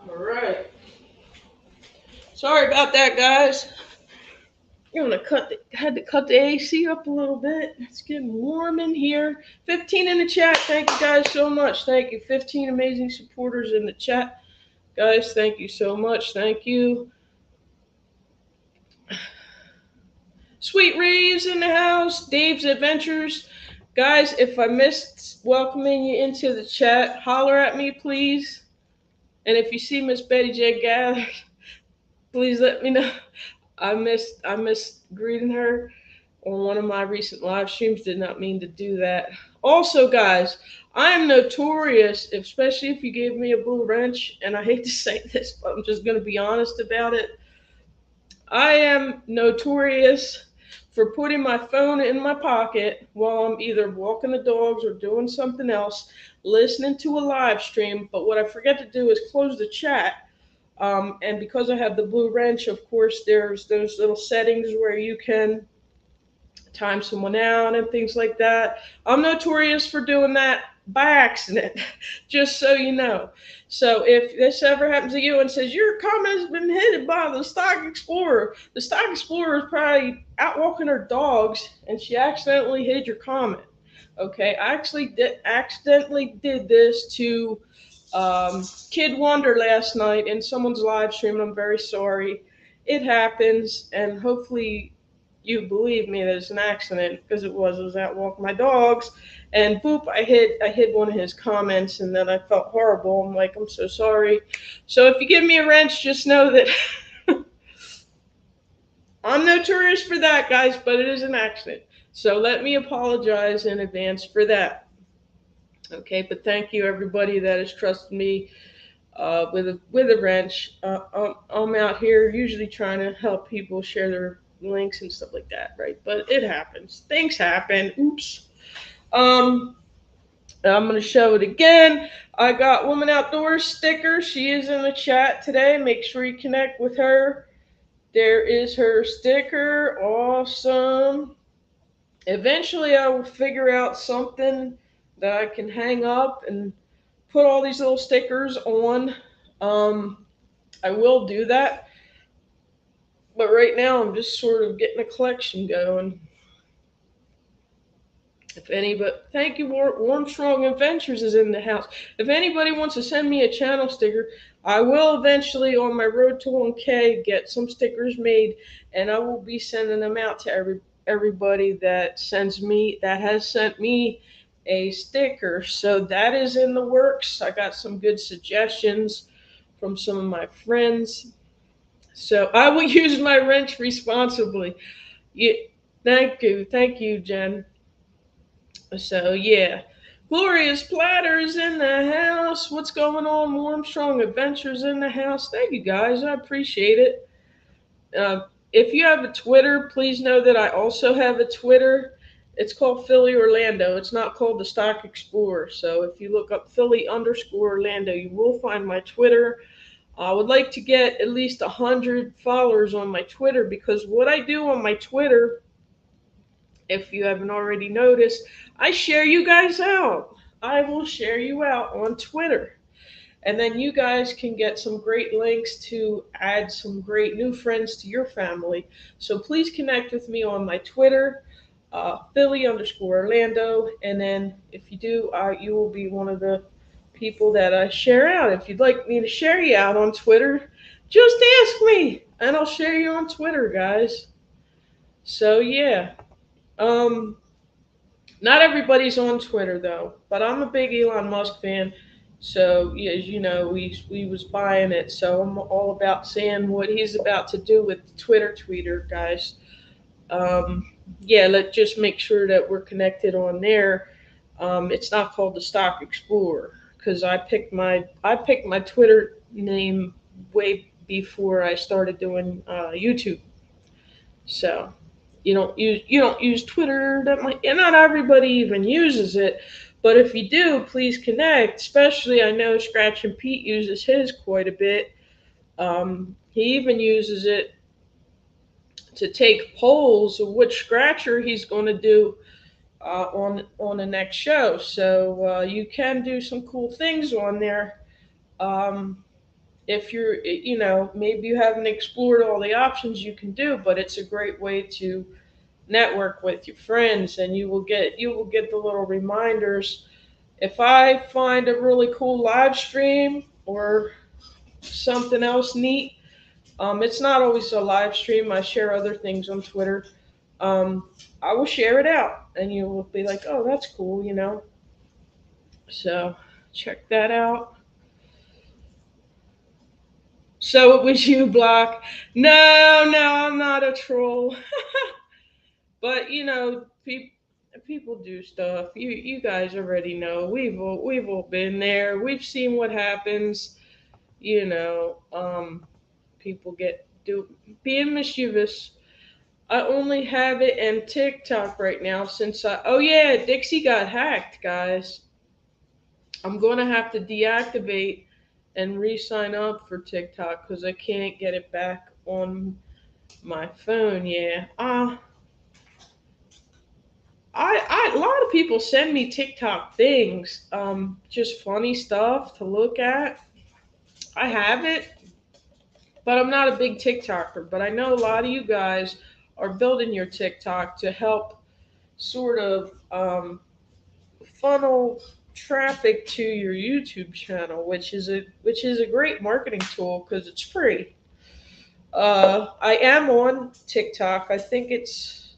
All right. Sorry about that, guys. Had to cut the AC up a little bit. It's getting warm in here. 15 in the chat. Thank you guys so much. Thank you. 15 amazing supporters in the chat. Guys, thank you so much. Thank you. Sweet Reeves in the house. Dave's Adventures. Guys, if I missed welcoming you into the chat, holler at me, please. And if you see Miss Betty J. Gathers, please let me know. I missed greeting her on one of my recent live streams. Did not mean to do that. Also, guys, I am notorious, especially if you gave me a blue wrench, and I hate to say this, but I'm just going to be honest about it. I am notorious for putting my phone in my pocket while I'm either walking the dogs or doing something else, listening to a live stream. But what I forget to do is close the chat. And because I have the blue wrench, of course, there's those little settings where you can time someone out and things like that. I'm notorious for doing that by accident, just so you know. So if this ever happens to you and says your comment has been hit by the Stock Explorer is probably out walking her dogs and she accidentally hid your comment. Okay, I actually accidentally did this to Kid Wonder last night in someone's live stream. I'm very sorry. It happens, and hopefully you believe me that it's an accident, because it was out walking my dogs, and boop, I hit one of his comments, and then I felt horrible. I'm like, I'm so sorry. So if you give me a wrench, just know that I'm notorious for that, guys, but it is an accident. So let me apologize in advance for that. Okay, but thank you everybody that has trusted me with a wrench. I'm out here usually trying to help people share their links and stuff like that, right? But it happens. Things happen. Oops. I'm gonna show it again. I got Woman Outdoors sticker. She is in the chat today. Make sure you connect with her. There is her sticker. Awesome. Eventually, I will figure out something that I can hang up and put all these little stickers on. I will do that, but right now I'm just sort of getting a collection going. Thank you, Warm Strong Adventures is in the house. If anybody wants to send me a channel sticker, I will eventually, on my road to 1K, get some stickers made, and I will be sending them out to everybody that has sent me a sticker. So that is in the works. I got some good suggestions from some of my friends, So I will use my wrench responsibly. Yeah, thank you, Jen. So yeah, Glorious Platters in the house. What's going on? Warmstrong Adventures in the house. Thank you guys. I appreciate it. Uh, if you have a Twitter, please know that I also have a Twitter. It's called Philly Orlando. It's not called the Stock Explorer. So if you look up Philly_Orlando, you will find my Twitter. I would like to get at least 100 followers on my Twitter, because what I do on my Twitter, if you haven't already noticed, I share you guys out. I will share you out on Twitter. And then you guys can get some great links to add some great new friends to your family. So please connect with me on my Twitter, Philly_Orlando. And then if you do, you will be one of the people that I share out. If you'd like me to share you out on Twitter, just ask me and I'll share you on Twitter, guys. So yeah. Um, Not everybody's on Twitter though, but I'm a big Elon Musk fan. So yeah, as you know, we was buying it. So I'm all about seeing what he's about to do with the Twitter tweeter, guys. Yeah, let's just make sure that we're connected on there. It's not called the Stock Explorer, because I picked my Twitter name way before I started doing YouTube. So you don't use Twitter that much, and not everybody even uses it. But if you do, please connect. Especially, I know Scratch and Pete uses his quite a bit. He even uses it to take polls of which scratcher he's going to do on the next show. So you can do some cool things on there. Um, if maybe you haven't explored all the options you can do, but it's a great way to network with your friends, and you will get the little reminders. If I find a really cool live stream or something else neat, it's not always a live stream. I share other things on Twitter. um, I will share it out, and you will be like, oh, that's cool. So check that out. So it was you, Block. No, no, I'm not a troll. But people do stuff. You guys already know. We've all been there. We've seen what happens. You know, people get do being mischievous. I only have it in TikTok right now since oh yeah, Dixie got hacked, guys. I'm gonna have to deactivate and re-sign up for TikTok because I can't get it back on my phone. Yeah. A lot of people send me TikTok things, just funny stuff to look at. I have it, but I'm not a big TikToker. But I know a lot of you guys are building your TikTok to help sort of funnel traffic to your YouTube channel, which is a great marketing tool because it's free. I am on TikTok. I think it's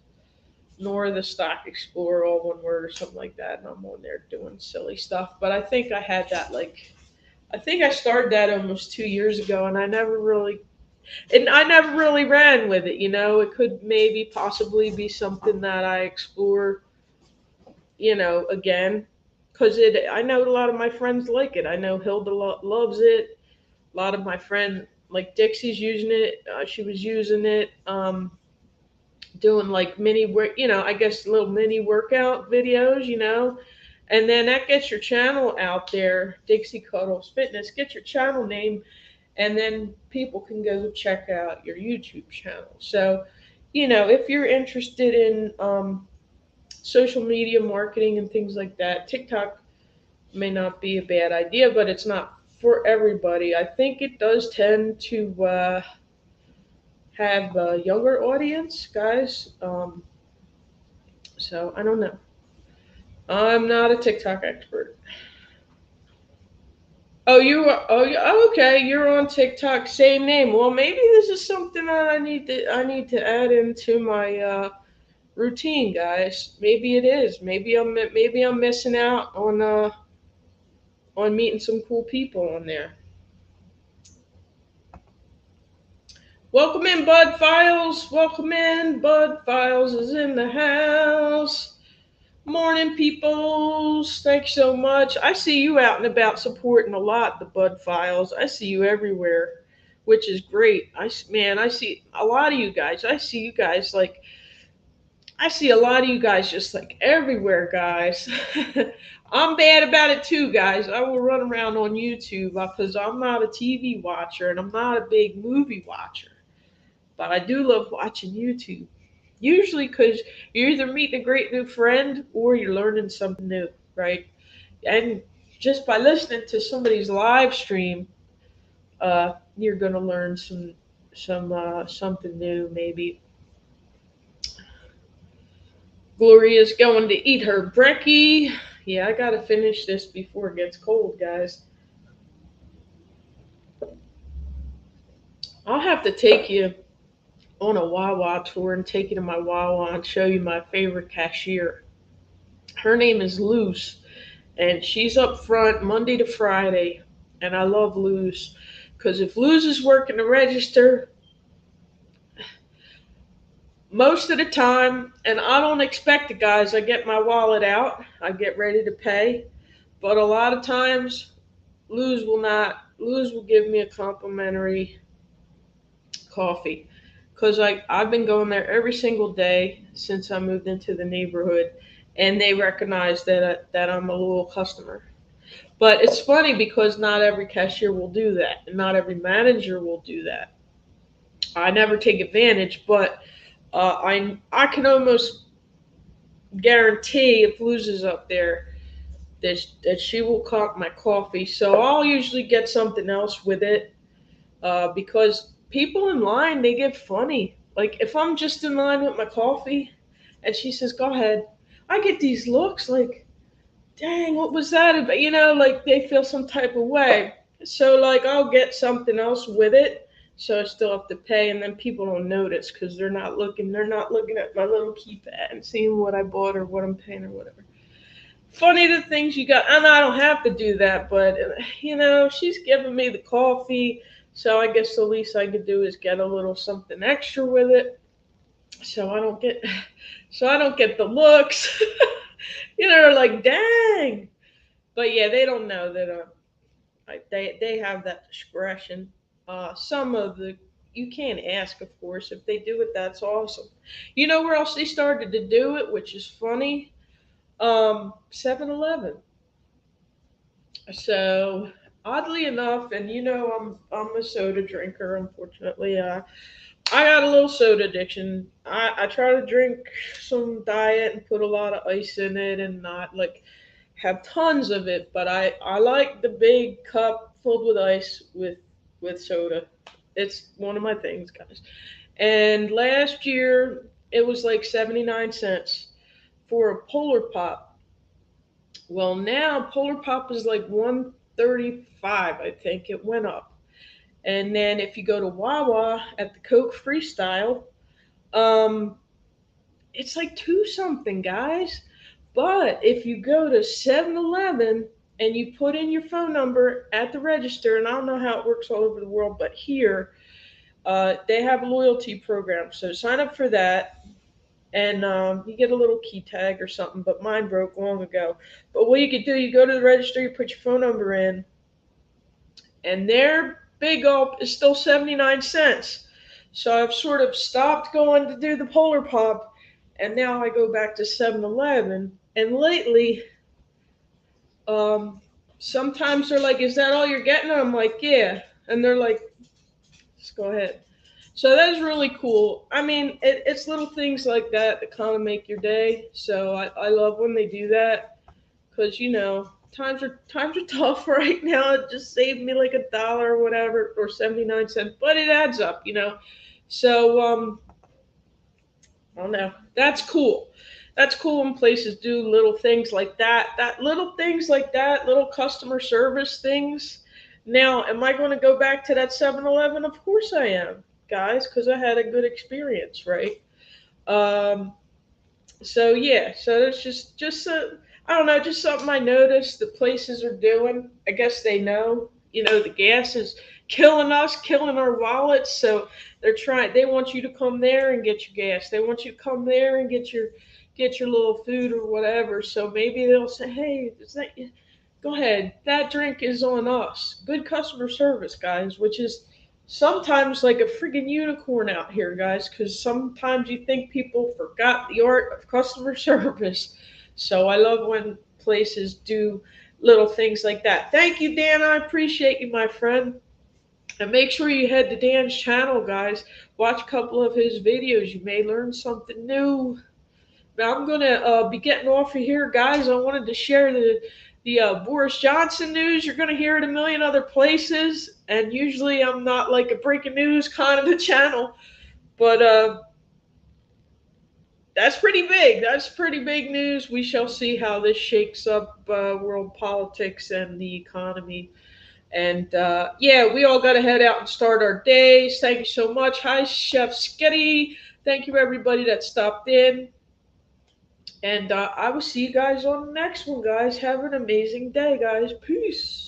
nor the Stock Explorer, all one word or something like that. And I'm on there doing silly stuff. But I think I started that almost 2 years ago, and I never really ran with it. It could maybe possibly be something that I explore, again, because I know a lot of my friends like it. I know Hilda loves it. A lot of my friends, like Dixie's using it. She was using it. Doing like mini work, I guess little mini workout videos. And then that gets your channel out there, Dixie Cuddles Fitness, get your channel name, and then people can go check out your YouTube channel. So, if you're interested in social media marketing and things like that, TikTok may not be a bad idea, but it's not for everybody. I think it does tend to have a younger audience, guys. So I don't know. I'm not a TikTok expert. Oh, you are. Oh, okay. You're on TikTok. Same name. Well, maybe this is something that I need to add into my routine, guys. Maybe it is. Maybe I'm missing out on meeting some cool people on there. Welcome in, Bud Files. Welcome in. Bud Files is in the house. Morning, peoples. Thanks so much. I see you out and about supporting a lot, the Bud Files. I see you everywhere, which is great. Man, I see a lot of you guys. I see you guys like, I see a lot of you guys just like everywhere, guys. I'm bad about it too, guys. I will run around on YouTube because I'm not a TV watcher and I'm not a big movie watcher. But I do love watching YouTube. Usually because you're either meeting a great new friend or you're learning something new, right? And just by listening to somebody's live stream, you're gonna learn something new maybe. Gloria's going to eat her brekkie. Yeah, I gotta finish this before it gets cold, guys. I'll have to take you on a Wawa tour and take you to my Wawa and show you my favorite cashier. Her name is Luce, and she's up front Monday to Friday. And I love Luce because if Luce is working the register, most of the time, and I don't expect it, guys, I get my wallet out, I get ready to pay. But a lot of times, Luz will not. Luz will give me a complimentary coffee because I've been going there every single day since I moved into the neighborhood, and they recognize that I'm a loyal customer. But it's funny because not every cashier will do that, and not every manager will do that. I never take advantage, but I can almost guarantee if Luz is up there that she will comp my coffee. So I'll usually get something else with it because people in line they get funny. Like if I'm just in line with my coffee, and she says, "Go ahead," I get these looks like, "Dang, what was that about?" Like they feel some type of way. So like I'll get something else with it. So I still have to pay, and then people don't notice because they're not looking. They're not looking at my little keypad and seeing what I bought or what I'm paying or whatever. Funny the things you got, and I don't have to do that, but she's giving me the coffee, so I guess the least I could do is get a little something extra with it, so I don't get, so I don't get the looks. They're like, dang, but yeah, they don't know that they have that discretion. Some of the you can't ask, of course. If they do it, that's awesome. You know where else they started to do it, which is funny? 7-Eleven. So oddly enough, and I'm a soda drinker. Unfortunately, I got a little soda addiction. I try to drink some diet and put a lot of ice in it, and not like have tons of it. But I like the big cup filled with ice with soda. It's one of my things, guys. And last year it was like 79 cents for a Polar Pop. Well, now Polar Pop is like 135, I think. It went up. And then if you go to Wawa at the Coke Freestyle, um, it's like two something, guys. But if you go to 7-Eleven and you put in your phone number at the register, and I don't know how it works all over the world, but here they have a loyalty program. So sign up for that, and you get a little key tag or something. But mine broke long ago. But what you could do, you go to the register, you put your phone number in, and their big gulp is still 79 cents. So I've sort of stopped going to do the Polar Pop, and now I go back to 7-Eleven. And lately, um, sometimes they're like, "Is that all you're getting?" And I'm like, "Yeah." And they're like, "Just go ahead." So that's really cool. I mean, it's little things like that that kind of make your day. So I love when they do that because times are tough right now. It just saved me like $1 or whatever, or 79 cents, but it adds up. So I don't know. That's cool. That's cool when places do little things like that. Little things like that, little customer service things. Now, am I going to go back to that 7-Eleven? Of course I am, guys, because I had a good experience, right? Um, so yeah, so it's just I don't know, just something I noticed the places are doing. I guess they know, the gas is killing us, killing our wallets. So They want you to come there and get your gas. They want you to come there and get your little food or whatever. So maybe they'll say, "Hey, go ahead. That drink is on us." Good customer service, guys, which is sometimes like a friggin' unicorn out here, guys, because sometimes you think people forgot the art of customer service. So I love when places do little things like that. Thank you, Dan. I appreciate you, my friend. And make sure you head to Dan's channel, guys. Watch a couple of his videos. You may learn something new. Now I'm gonna be getting off of here, guys. I wanted to share the Boris Johnson news. You're gonna hear it a million other places, and usually I'm not like a breaking news kind of a channel, but that's pretty big. That's pretty big news. We shall see how this shakes up world politics and the economy. And yeah, we all got to head out and start our days. Thank you so much. Hi, Chef Skitty. Thank you, everybody that stopped in. And I will see you guys on the next one, guys. Have an amazing day, guys. Peace.